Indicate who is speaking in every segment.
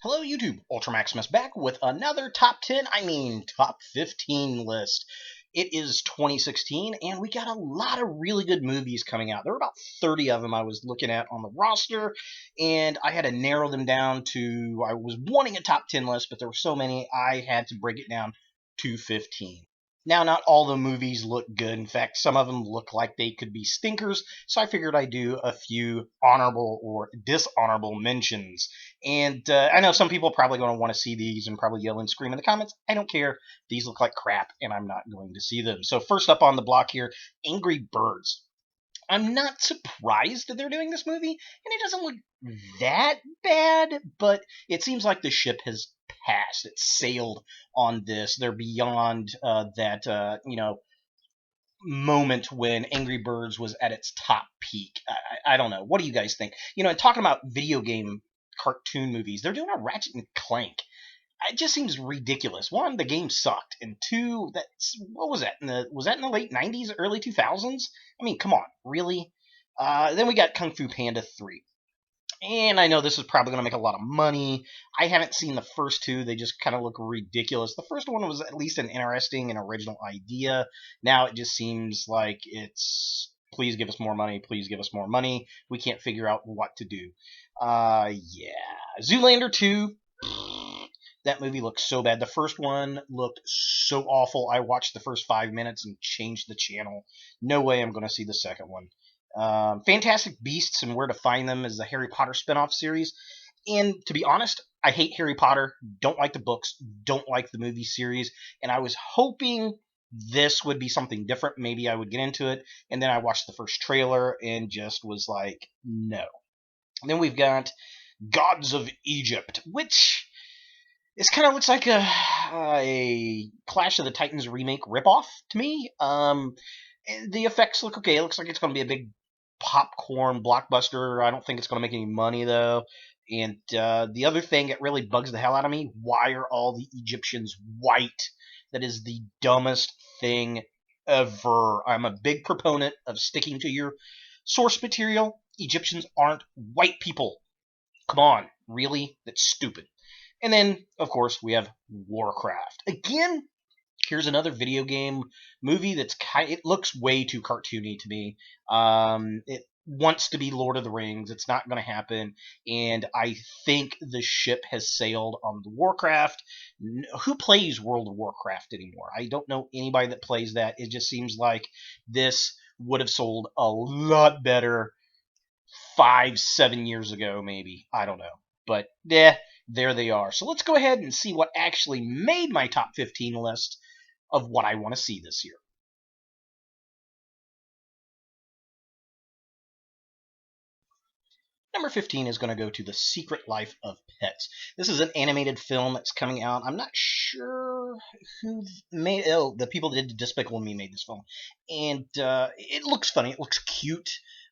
Speaker 1: Hello YouTube, Ultramaximus back with another top 10, top 15 list. It is 2016 and we got a lot of really good movies coming out. There were about 30 of them I was looking at on the roster, and I had to narrow them down to, I was wanting a top 10 list, but there were so many I had to break it down to 15. Now, not all the movies look good. In fact, some of them look like they could be stinkers, so I figured I'd do a few honorable or dishonorable mentions. And I know some people are probably going to want to see these and probably yell and scream in the comments. I don't care. These look like crap, and I'm not going to see them. So first up on the block here, Angry Birds. I'm not surprised that they're doing this movie, and it doesn't look that bad, but it seems like the ship has passed. It's sailed on this. They're beyond that moment when Angry Birds was at its top peak. I don't know. What do you guys think? And talking about video game cartoon movies, they're doing a Ratchet and Clank. It just seems ridiculous. One, the game sucked, and two, what was that? Was that in the late '90s, early 2000s? I mean, come on, really? Then we got Kung Fu Panda 3. And I know this is probably going to make a lot of money. I haven't seen the first two. They just kind of look ridiculous. The first one was at least an interesting and original idea. Now it just seems like it's, please give us more money. Please give us more money. We can't figure out what to do. Yeah. Zoolander 2. That movie looked so bad. The first one looked so awful. I watched the first 5 minutes and changed the channel. No way I'm going to see the second one. Fantastic Beasts and Where to Find Them is the Harry Potter spinoff series. And to be honest, I hate Harry Potter, don't like the books, don't like the movie series, and I was hoping this would be something different. Maybe I would get into it, and then I watched the first trailer and just was like, no. And then we've got Gods of Egypt, which this kind of looks like a Clash of the Titans remake ripoff to me. The effects look okay. It looks like it's going to be a big popcorn blockbuster. I don't think it's going to make any money, though. And the other thing that really bugs the hell out of me, why are all the Egyptians white? That is the dumbest thing ever. I'm a big proponent of sticking to your source material. Egyptians aren't white people. Come on, really? That's stupid. And then, of course, we have Warcraft. Again, here's another video game movie that's it looks way too cartoony to me. It wants to be Lord of the Rings. It's not going to happen. And I think the ship has sailed on the Warcraft. Who plays World of Warcraft anymore? I don't know anybody that plays that. It just seems like this would have sold a lot better 5-7 years ago, maybe. I don't know. But yeah, there they are. So let's go ahead and see what actually made my top 15 list of what I want to see this year. Number 15 is going to go to The Secret Life of Pets. This is an animated film that's coming out. I'm not sure who made it. Oh, the people that did Despicable Me made this film. And it looks funny. It looks cute.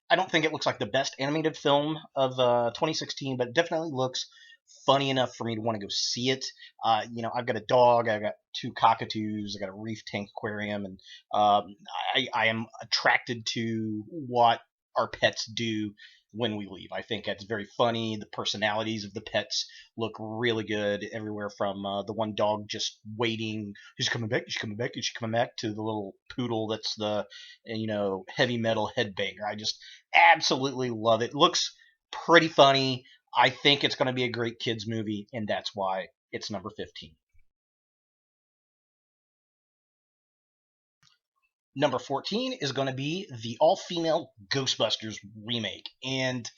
Speaker 1: I don't think it looks like the best animated film of 2016, but it definitely looks funny enough for me to want to go see it. I've got a dog, I've got 2 cockatoos, I got a reef tank aquarium, and I am attracted to what our pets do when we leave. I think that's very funny. The personalities of the pets look really good everywhere from the one dog just waiting, is she coming back, is she coming back, is she coming back, to the little poodle that's the heavy metal headbanger. I just absolutely love it. Looks pretty funny. I think it's going to be a great kids movie, and that's why it's number 15. Number 14 is going to be the all-female Ghostbusters remake. And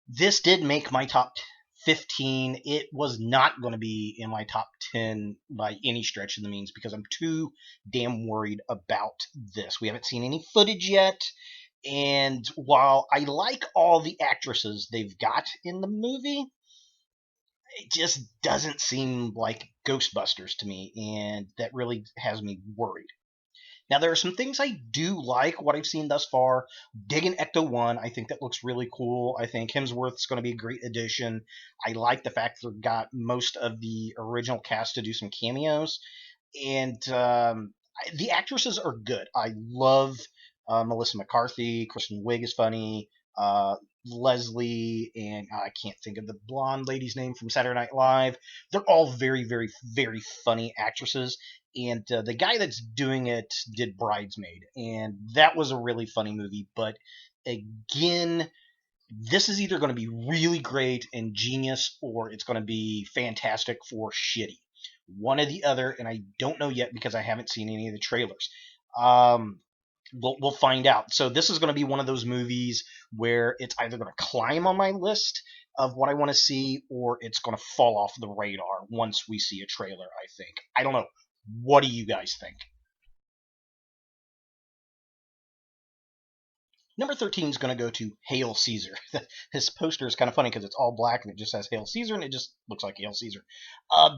Speaker 1: this did make my top 15. It was not going to be in my top 10 by any stretch of the means because I'm too damn worried about this. We haven't seen any footage yet. And while I like all the actresses they've got in the movie, it just doesn't seem like Ghostbusters to me, and that really has me worried. Now, there are some things I do like what I've seen thus far. Digging Ecto 1, I think that looks really cool. I think Hemsworth's going to be a great addition. I like the fact that they've got most of the original cast to do some cameos. And the actresses are good. I love Melissa McCarthy. Kristen Wiig is funny. Leslie, and I can't think of the blonde lady's name from Saturday Night Live. They're all very, very, very funny actresses. And the guy that's doing it did Bridesmaid, and that was a really funny movie. But again, this is either going to be really great and genius, or it's going to be fantastic for shitty. One or the other, and I don't know yet because I haven't seen any of the trailers. Um, we'll find out. So this is going to be one of those movies where it's either going to climb on my list of what I want to see, or it's going to fall off the radar once we see a trailer. I think. I don't know. What do you guys think? Number 13 is going to go to Hail Caesar. His poster is kind of funny because it's all black and it just says Hail Caesar and it just looks like Hail Caesar.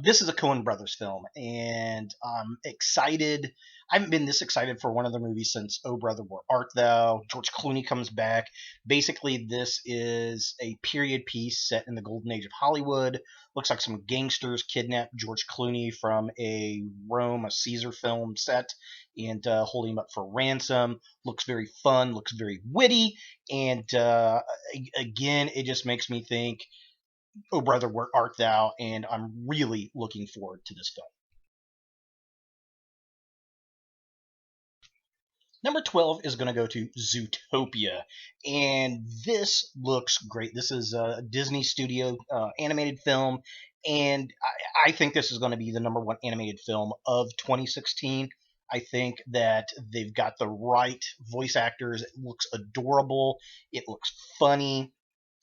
Speaker 1: This is a Coen Brothers film, and I'm excited. I haven't been this excited for one of the movies since Oh Brother, Where Art Thou? George Clooney comes back. Basically, this is a period piece set in the golden age of Hollywood. Looks like some gangsters kidnapped George Clooney from a Rome, a Caesar film set, and hold him up for ransom. Looks very fun, looks very witty, and again, it just makes me think, "Oh brother, where art thou?" And I'm really looking forward to this film. Number 12 is going to go to Zootopia, and this looks great. This is a Disney Studio animated film, and I think this is going to be the number one animated film of 2016. I think that they've got the right voice actors. It looks adorable. It looks funny.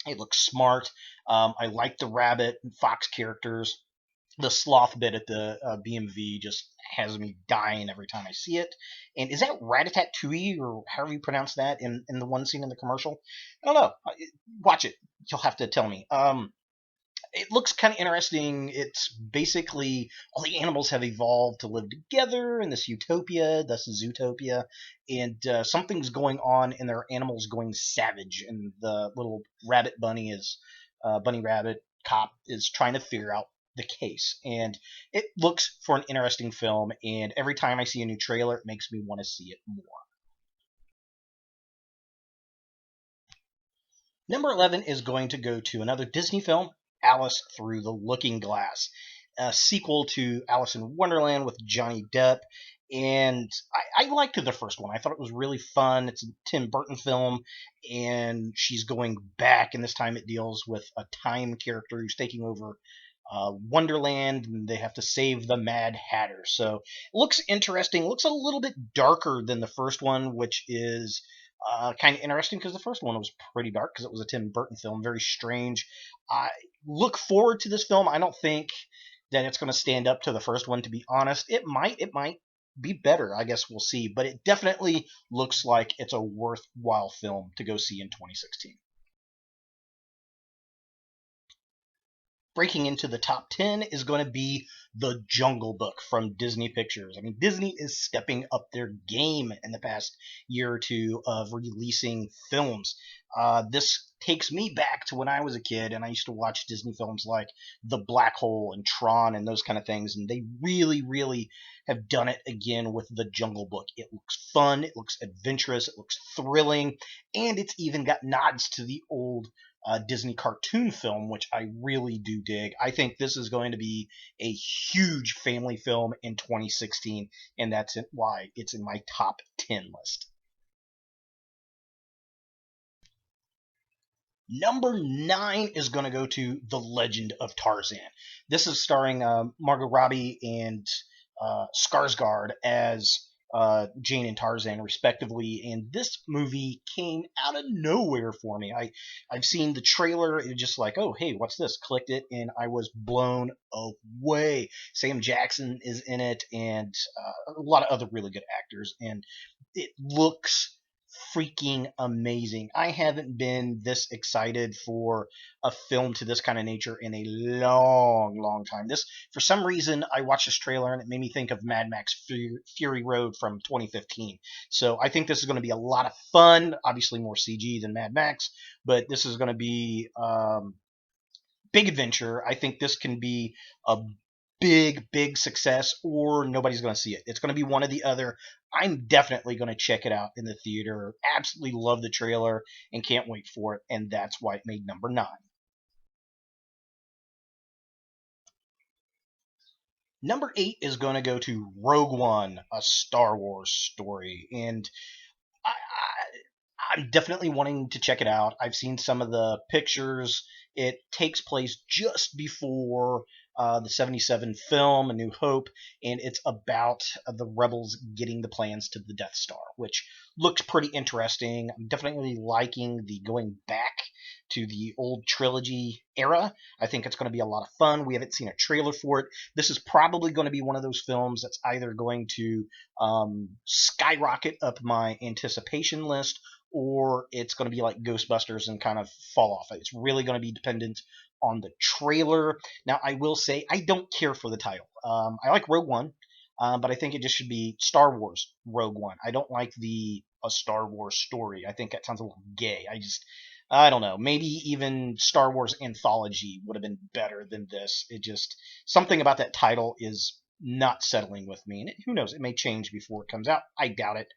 Speaker 1: It looks smart. I like the rabbit and fox characters. The sloth bit at the BMV just has me dying every time I see it. And is that Ratatouille or however you pronounce that in the one scene in the commercial? I don't know. Watch it. You'll have to tell me. It looks kind of interesting. It's basically all the animals have evolved to live together in this utopia, thus Zootopia, and something's going on, and there are animals going savage, and the little rabbit bunny is bunny rabbit cop is trying to figure out the case, and it looks for an interesting film. And every time I see a new trailer, it makes me want to see it more. Number 11 is going to go to another Disney film, Alice Through the Looking Glass, a sequel to Alice in Wonderland with Johnny Depp. And I liked the first one. I thought it was really fun. It's a Tim Burton film, and she's going back, and this time it deals with a time character who's taking over Wonderland, and they have to save the Mad Hatter. So it looks interesting. It looks a little bit darker than the first one, which is kind of interesting because the first one was pretty dark because it was a Tim Burton film, very strange. I look forward to this film. I don't think that it's going to stand up to the first one, to be honest. It might be better. I guess we'll see. But it definitely looks like it's a worthwhile film to go see in 2016. Breaking into the top 10 is going to be The Jungle Book from Disney Pictures. I mean, Disney is stepping up their game in the past year or two of releasing films. This takes me back to when I was a kid and I used to watch Disney films like The Black Hole and Tron and those kind of things. And they really, really have done it again with The Jungle Book. It looks fun, it looks adventurous, it looks thrilling, and it's even got nods to the old Disney cartoon film, which I really do dig. I think this is going to be a huge family film in 2016, and that's why it's in my top 10 list. Number 9 is going to go to The Legend of Tarzan. This is starring Margot Robbie and Skarsgård as Jane and Tarzan, respectively. And this movie came out of nowhere for me. I've seen the trailer, it was just like, oh, hey, what's this? Clicked it, and I was blown away. Sam Jackson is in it, and a lot of other really good actors. And it looks freaking amazing. I haven't been this excited for a film to this kind of nature in a long time. This, for some reason, I watched this trailer and it made me think of Mad Max Fury Road from 2015. So I think this is going to be a lot of fun. Obviously, more CG than Mad Max, but this is going to be big adventure. I think this can be a big success, or nobody's going to see it. It's going to be one or the other. I'm definitely going to check it out in the theater. Absolutely love the trailer and can't wait for it, and that's why it made number 9. Number 8 is going to go to Rogue One, a Star Wars story, and I'm definitely wanting to check it out. I've seen some of the pictures. It takes place just before the 77 film, A New Hope, and it's about the rebels getting the plans to the Death Star, which looked pretty interesting. I'm definitely liking the going back to the old trilogy era. I think it's going to be a lot of fun. We haven't seen a trailer for it. This is probably going to be one of those films that's either going to skyrocket up my anticipation list, or it's going to be like Ghostbusters and kind of fall off. It's really going to be dependent on the trailer. Now, I will say I don't care for the title. I like Rogue One, but I think it just should be Star Wars Rogue One. I don't like the a Star Wars story. I think that sounds a little gay. I don't know. Maybe even Star Wars Anthology would have been better than this. It just, something about that title is not settling with me. And who knows? It may change before it comes out. I doubt it.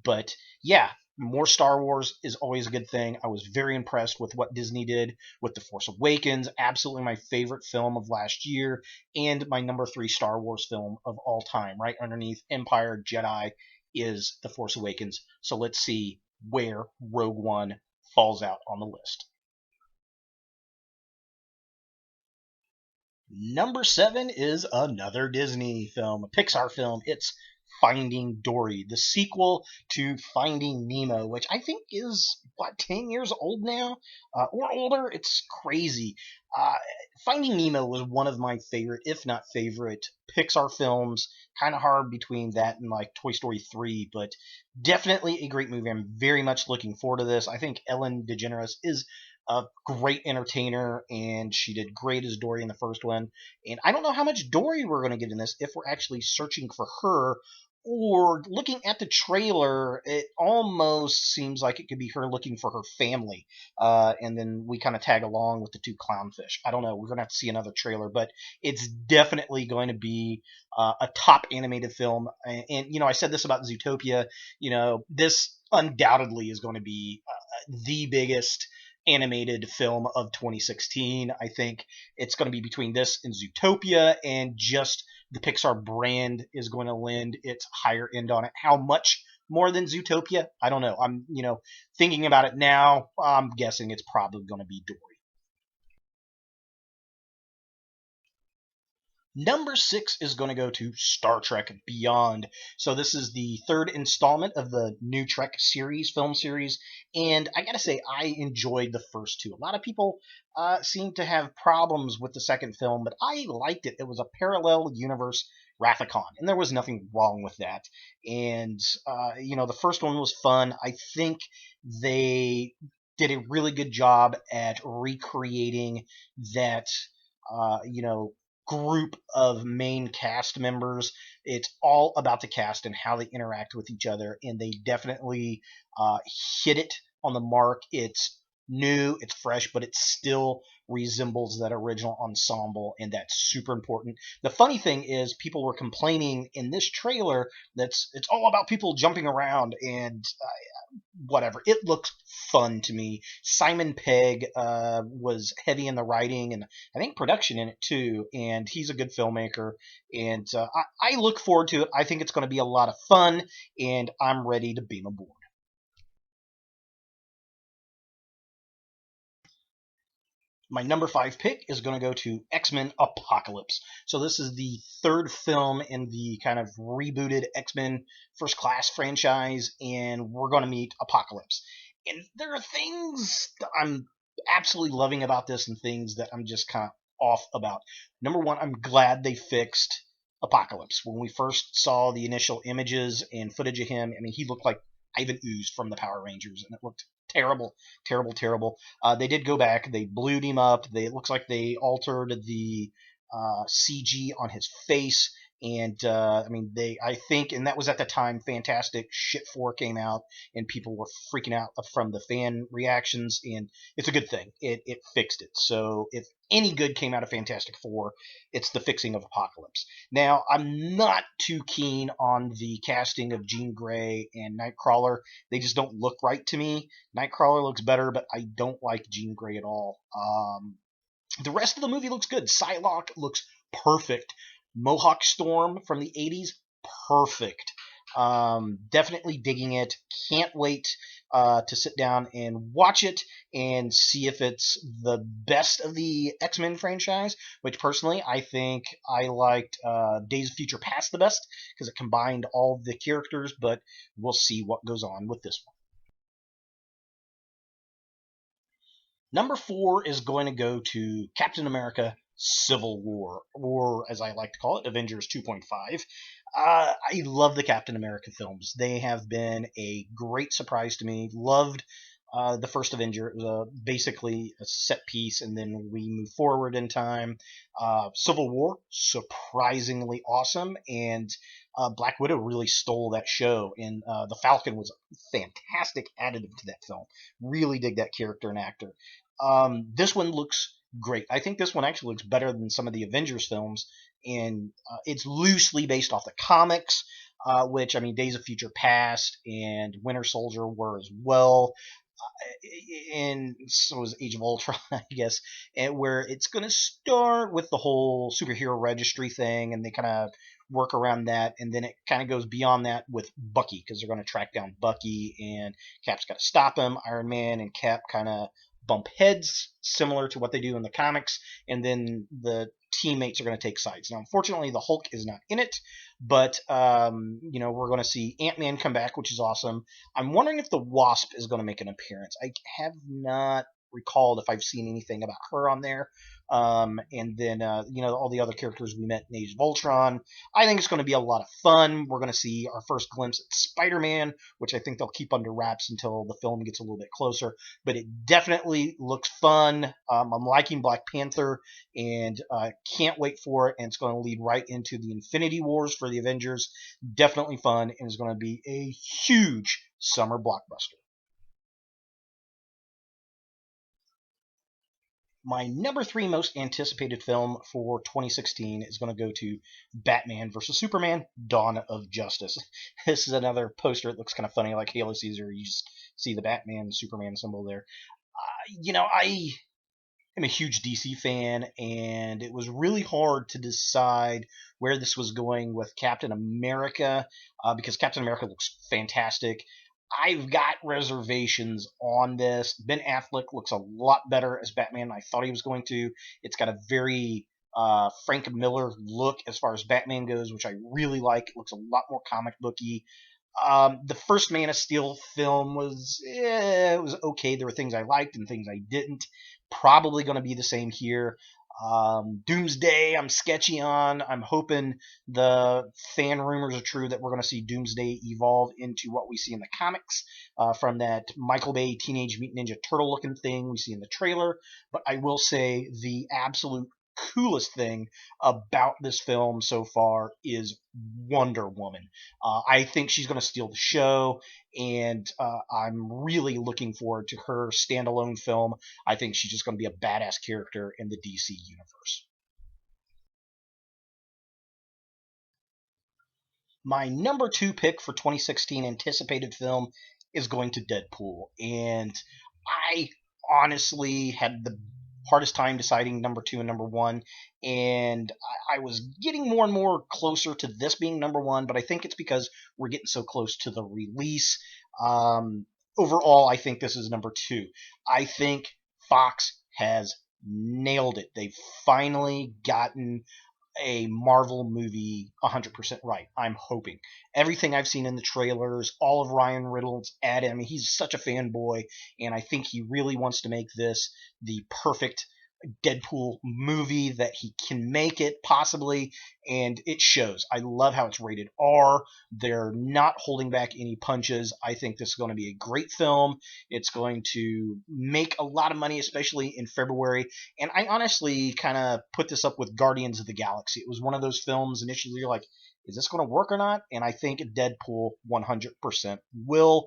Speaker 1: But yeah, more Star Wars is always a good thing. I was very impressed with what Disney did with The Force Awakens. Absolutely my favorite film of last year, and my number 3 Star Wars film of all time. Right underneath Empire, Jedi is The Force Awakens. So let's see where Rogue One falls out on the list. Number 7 is another Disney film, a Pixar film. It's Finding Dory, the sequel to Finding Nemo, which I think is, what, 10 years old now? Or older? It's crazy. Uh, Finding Nemo was one of my favorite, if not favorite, Pixar films. Kind of hard between that and like Toy Story 3, but definitely a great movie. I'm very much looking forward to this. I think Ellen DeGeneres is a great entertainer, and she did great as Dory in the first one. And I don't know how much Dory we're going to get in this if we're actually searching for her, or looking at the trailer, it almost seems like it could be her looking for her family. And then we kind of tag along with the 2 clownfish. I don't know. We're going to have to see another trailer, but it's definitely going to be a top animated film. And, you know, I said this about Zootopia. You know, this undoubtedly is going to be the biggest animated film of 2016. I think it's going to be between this and Zootopia, and just the Pixar brand is going to lend its higher end on it. How much more than Zootopia? I don't know. I'm, thinking about it now. I'm guessing it's probably going to be Dory. Number 6 is going to go to Star Trek Beyond. So this is the 3rd installment of the new Trek series, film series, and I gotta say I enjoyed the first 2. A lot of people seem to have problems with the second film, but I liked it. It was a parallel universe Rathacon, and there was nothing wrong with that. And the first one was fun. I think they did a really good job at recreating that. Uh, you know, Group of main cast members. It's all about the cast and how they interact with each other, and they definitely uh, hit it on the mark. It's new, it's fresh, but it still resembles that original ensemble, and that's super important. The funny thing is, people were complaining in this trailer that's it's all about people jumping around, and whatever. It looks fun to me. Simon Pegg was heavy in the writing and I think production in it too, and he's a good filmmaker. And I look forward to it. I think it's going to be a lot of fun, and I'm ready to beam aboard. My number 5 pick is going to go to X-Men Apocalypse. So this is the 3rd film in the kind of rebooted X-Men First Class franchise, and we're going to meet Apocalypse. And there are things that I'm absolutely loving about this and things that I'm just kind of off about. Number 1, I'm glad they fixed Apocalypse. When we first saw the initial images and footage of him, I mean, he looked like saliva oozed from the Power Rangers, and it looked terrible, terrible, terrible. They did go back. They blued him up. It looks like they altered the CG on his face. And I mean, I think, and that was at the time Fantastic Shit 4 came out, and people were freaking out from the fan reactions, and it's a good thing. It fixed it. So if any good came out of Fantastic Four, it's the fixing of Apocalypse. Now, I'm not too keen on the casting of Jean Grey and Nightcrawler. They just don't look right to me. Nightcrawler looks better, but I don't like Jean Grey at all. The rest of the movie looks good. Psylocke looks perfect. Mohawk Storm from the 80s, perfect. Definitely digging it. Can't wait to sit down and watch it and see if it's the best of the X-Men franchise, which personally I think I liked Days of Future Past the best because it combined all the characters, but we'll see what goes on with this one. Number 4 is going to go to Captain America Civil War, or as I like to call it, Avengers 2.5. I love the Captain America films. They have been a great surprise to me. Loved the first Avenger. It was basically a set piece, and then we move forward in time. Civil War, surprisingly awesome, and Black Widow really stole that show, and the Falcon was a fantastic additive to that film. Really dig that character and actor. This one looks great. I think this one actually looks better than some of the Avengers films, and it's loosely based off the comics, which, I mean, Days of Future Past and Winter Soldier were as well, and so was Age of Ultron, I guess, and where it's going to start with the whole superhero registry thing, and they kind of work around that, and then it kind of goes beyond that with Bucky, because they're going to track down Bucky, and Cap's got to stop him. Iron Man and Cap kind of bump heads, similar to what they do in the comics, and then the teammates are going to take sides. Now, unfortunately, the Hulk is not in it, but we're going to see Ant-Man come back, which is awesome. I'm wondering if the Wasp is going to make an appearance. I have not recalled if I've seen anything about her on there. And then all the other characters we met in Age of Ultron. I think it's going to be a lot of fun. We're going to see our first glimpse at Spider-Man, which I think they'll keep under wraps until the film gets a little bit closer. But it definitely looks fun. I'm liking Black Panther, and can't wait for it. And it's going to lead right into the Infinity Wars for the Avengers. Definitely fun, and it's going to be a huge summer blockbuster. My number 3 most anticipated film for 2016 is going to go to Batman vs. Superman: Dawn of Justice. This is another poster. It looks kind of funny, like Hail Caesar. You just see the Batman Superman symbol there. I am a huge DC fan, and it was really hard to decide where this was going with Captain America, because Captain America looks fantastic. I've got reservations on this. Ben Affleck looks a lot better as Batman than I thought he was going to. It's got a very Frank Miller look as far as Batman goes, which I really like. It looks a lot more comic booky. The first Man of Steel film it was okay. There were things I liked and things I didn't. Probably going to be the same here. Doomsday, I'm sketchy on. I'm hoping the fan rumors are true that we're going to see Doomsday evolve into what we see in the comics, from that Michael Bay Teenage Mutant Ninja Turtle looking thing we see in the trailer. But I will say the absolute coolest thing about this film so far is Wonder Woman. I think she's going to steal the show, and I'm really looking forward to her standalone film. I think she's just going to be a badass character in the DC universe. My number 2 pick for 2016 anticipated film is going to Deadpool, and I honestly had the hardest time deciding number 2 and number 1, and I was getting more and more closer to this being number 1, but I think it's because we're getting so close to the release. Overall, I think this is number 2. I think Fox has nailed it. They've finally gotten a Marvel movie 100% right. I'm hoping. Everything I've seen in the trailers, all of Ryan Reynolds I mean, he's such a fanboy, and I think he really wants to make this the perfect, Deadpool movie, that he can make it possibly, and it shows. I love how it's rated R. They're not holding back any punches. I think this is going to be a great film. It's going to make a lot of money, especially in February. And I honestly kind of put this up with Guardians of the Galaxy. It was one of those films initially you're like, is this going to work or not? And I think Deadpool 100% will.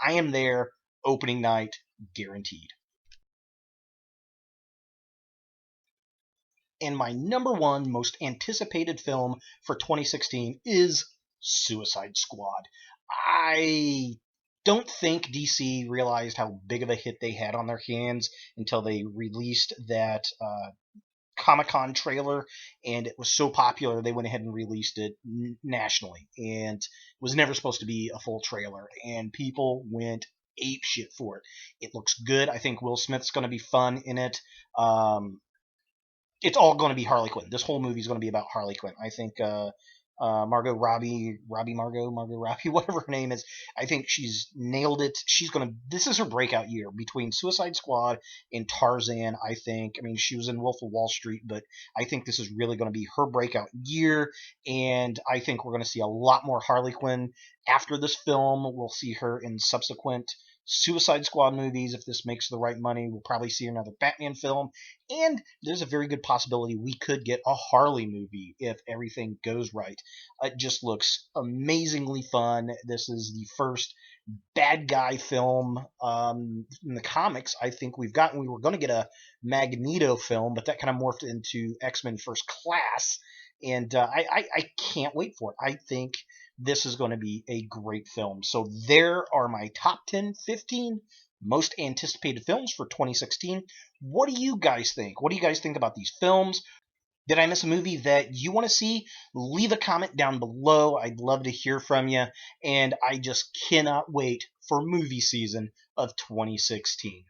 Speaker 1: I am there opening night, guaranteed. And my number one most anticipated film for 2016 is Suicide Squad. I don't think DC realized how big of a hit they had on their hands until they released that Comic-Con trailer, and it was so popular they went ahead and released it nationally, and it was never supposed to be a full trailer, and people went ape shit for it. It looks good. I think Will Smith's going to be fun in it. It's all going to be Harley Quinn. This whole movie is going to be about Harley Quinn. I think Margot Robbie, Margot Robbie, whatever her name is. I think she's nailed it. This is her breakout year between Suicide Squad and Tarzan. I mean, she was in Wolf of Wall Street, but I think this is really going to be her breakout year. And I think we're going to see a lot more Harley Quinn after this film. We'll see her in subsequent Suicide Squad movies. If this makes the right money, we'll probably see another Batman film, and there's a very good possibility we could get a Harley movie if everything goes right. It just looks amazingly fun. This is the first bad guy film in the comics I think we've gotten. We were going to get a Magneto film, but that kind of morphed into X-Men First Class, and I can't wait for it. I think this is going to be a great film. So there are my top 10, 15 most anticipated films for 2016. What do you guys think? What do you guys think about these films? Did I miss a movie that you want to see? Leave a comment down below. I'd love to hear from you. And I just cannot wait for movie season of 2016.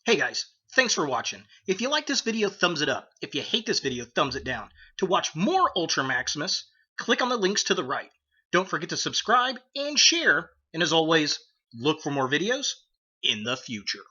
Speaker 1: Hey guys, thanks for watching. If you like this video, thumbs it up. If you hate this video, thumbs it down. To watch more Ultra Maximus, click on the links to the right. Don't forget to subscribe and share. And as always, look for more videos in the future.